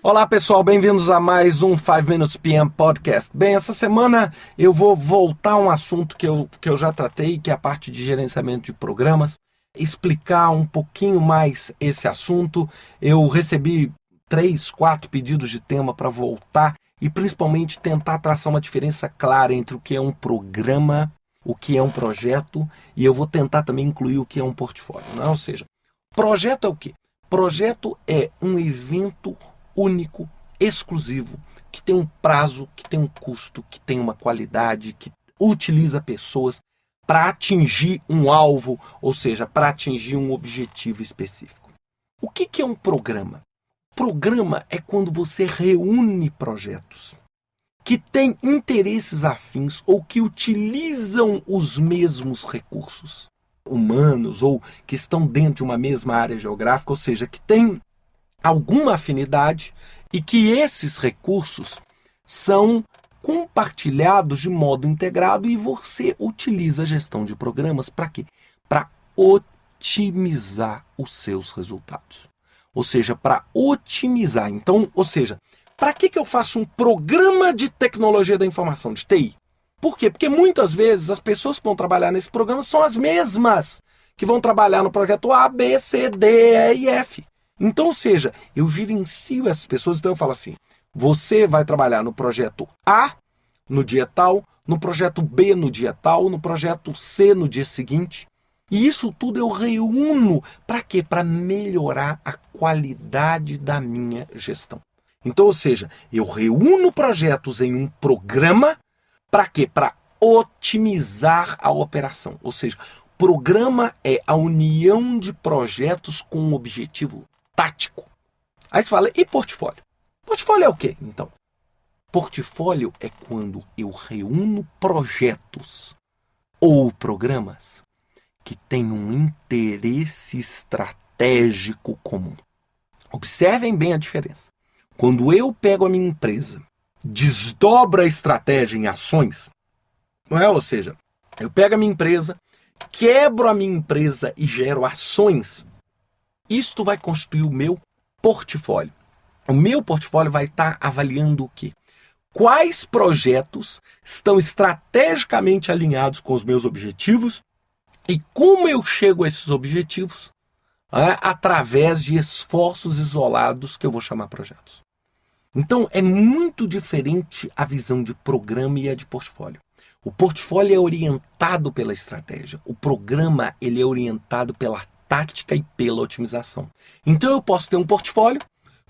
Olá pessoal, bem-vindos a mais um 5 Minutes PM Podcast. Bem, essa semana eu vou voltar a um assunto que eu já tratei, que é a parte de gerenciamento de programas, explicar um pouquinho mais esse assunto. Eu recebi 3, 4 pedidos de tema para voltar e principalmente tentar traçar uma diferença clara entre o que é um programa, o que é um projeto, e eu vou tentar também incluir o que é um portfólio, né? Ou seja, projeto é o quê? Projeto é um evento único, exclusivo, que tem um prazo, que tem um custo, que tem uma qualidade, que utiliza pessoas para atingir um alvo, ou seja, para atingir um objetivo específico. O que é um programa? Programa é quando você reúne projetos que têm interesses afins ou que utilizam os mesmos recursos humanos ou que estão dentro de uma mesma área geográfica, ou seja, que tem alguma afinidade e que esses recursos são compartilhados de modo integrado e você utiliza a gestão de programas para quê? Para otimizar os seus resultados. Ou seja, para otimizar. Então, ou seja, para que eu faço um programa de tecnologia da informação, de TI? Por quê? Porque muitas vezes as pessoas que vão trabalhar nesse programa são as mesmas que vão trabalhar no projeto A, B, C, D, E e F. Então, ou seja, eu gerencio essas pessoas, então eu falo assim, você vai trabalhar no projeto A no dia tal, no projeto B no dia tal, no projeto C no dia seguinte. E isso tudo eu reúno para quê? Para melhorar a qualidade da minha gestão. Então, ou seja, eu reúno projetos em um programa para quê? Para otimizar a operação. Ou seja, programa é a união de projetos com um objetivo tático. Aí você fala, e portfólio? Portfólio é o quê, então? Portfólio é quando eu reúno projetos ou programas que têm um interesse estratégico comum. Observem bem a diferença. Quando eu pego a minha empresa, desdobro a estratégia em ações, não é? Ou seja, eu pego a minha empresa, quebro a minha empresa e gero ações, isto vai constituir o meu portfólio. O meu portfólio vai estar avaliando o quê? Quais projetos estão estrategicamente alinhados com os meus objetivos e como eu chego a esses objetivos através de esforços isolados que eu vou chamar projetos. Então, é muito diferente a visão de programa e a de portfólio. O portfólio é orientado pela estratégia. O programa ele é orientado pela tática e pela otimização. Então, eu posso ter um portfólio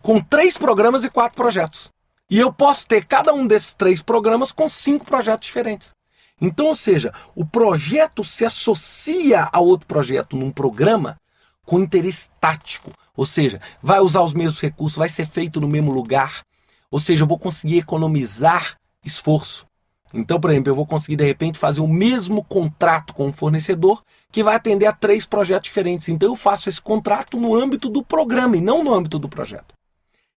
com 3 programas e 4 projetos. E eu posso ter cada um desses 3 programas com 5 projetos diferentes. Então, ou seja, o projeto se associa a outro projeto num programa com interesse tático. Ou seja, vai usar os mesmos recursos, vai ser feito no mesmo lugar. Ou seja, eu vou conseguir economizar esforço. Então, por exemplo, eu vou conseguir, de repente, fazer o mesmo contrato com um fornecedor que vai atender a 3 projetos diferentes. Então, eu faço esse contrato no âmbito do programa e não no âmbito do projeto.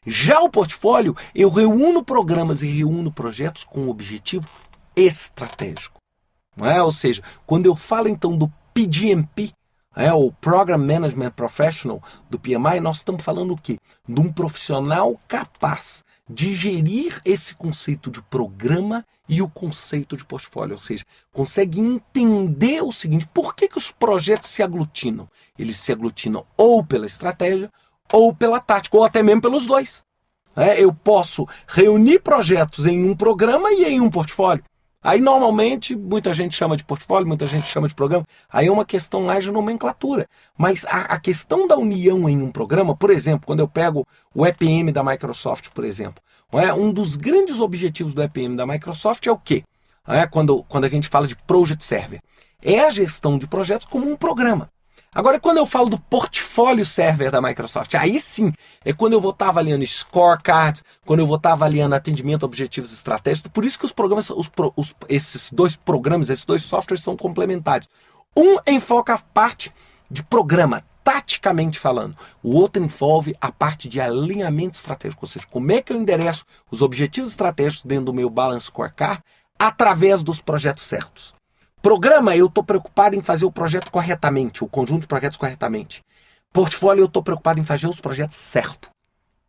Já o portfólio, eu reúno programas e reúno projetos com um objetivo estratégico. Não é? Ou seja, quando eu falo, então, do PGMP, o Program Management Professional do PMI, nós estamos falando o quê? De um profissional capaz de gerir esse conceito de programa e o conceito de portfólio, ou seja, consegue entender o seguinte, por que os projetos se aglutinam? Eles se aglutinam ou pela estratégia, ou pela tática, ou até mesmo pelos dois. Eu posso reunir projetos em um programa e em um portfólio. Aí, normalmente, muita gente chama de portfólio, muita gente chama de programa. Aí é uma questão mais de nomenclatura. Mas a questão da união em um programa, por exemplo, quando eu pego o EPM da Microsoft, por exemplo, um dos grandes objetivos do EPM da Microsoft é o quê? Quando a gente fala de Project Server. É a gestão de projetos como um programa. Agora, quando eu falo do portfólio server da Microsoft, aí sim é quando eu vou estar avaliando scorecards, quando eu vou estar avaliando atendimento a objetivos estratégicos. Por isso que os programas, esses 2 programas, esses 2 softwares são complementares. Um enfoca a parte de programa, taticamente falando. O outro envolve a parte de alinhamento estratégico, ou seja, como é que eu endereço os objetivos estratégicos dentro do meu Balance Scorecard através dos projetos certos. Programa, eu estou preocupado em fazer o projeto corretamente, o conjunto de projetos corretamente. Portfólio, eu estou preocupado em fazer os projetos certo.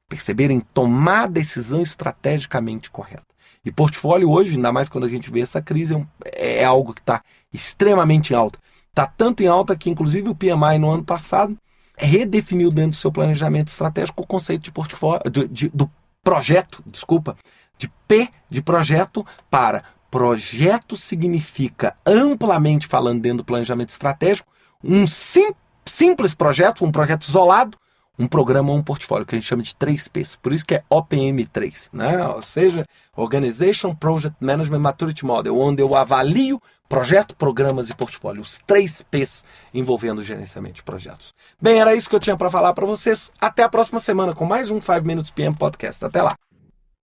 perceberem tomar a decisão estrategicamente correta. E portfólio hoje, ainda mais quando a gente vê essa crise, é algo que está extremamente em alta. Está tanto em alta que, inclusive, o PMI no ano passado redefiniu dentro do seu planejamento estratégico o conceito de portfólio, do projeto, de P de projeto para projeto significa, amplamente falando dentro do planejamento estratégico, um simples projeto, um projeto isolado, um programa ou um portfólio, que a gente chama de 3Ps. Por isso que é OPM3, né? Ou seja, Organization Project Management Maturity Model, onde eu avalio projeto, programas e portfólio. Os 3Ps envolvendo o gerenciamento de projetos. Bem, era isso que eu tinha para falar para vocês. Até a próxima semana com mais um 5 Minutes PM Podcast. Até lá!